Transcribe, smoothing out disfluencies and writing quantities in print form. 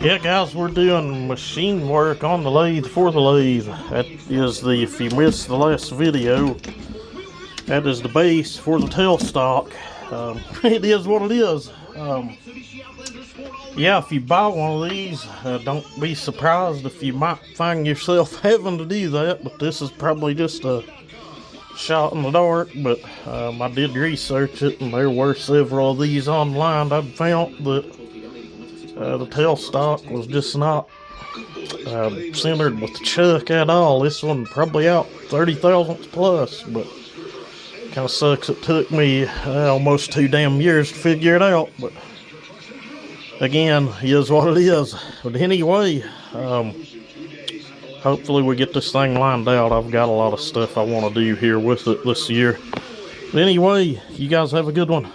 Yeah, guys, we're doing machine work on the lathe for the lathe. That is the, if you missed the last video, that is the base for the tailstock. It is what it is. Yeah, if you buy one of these, don't be surprised if you might find yourself having to do that, but this is probably just a shot in the dark. But I did research it, and there were several of these online. I found that the tailstock was just not centered with the chuck at all. This one probably out 30 thousandths plus, but kind of sucks it took me almost 2 damn years to figure it out. But again, is what it is. But anyway, hopefully we get this thing lined out. I've got a lot of stuff I want to do here with it this year. But anyway, you guys have a good one.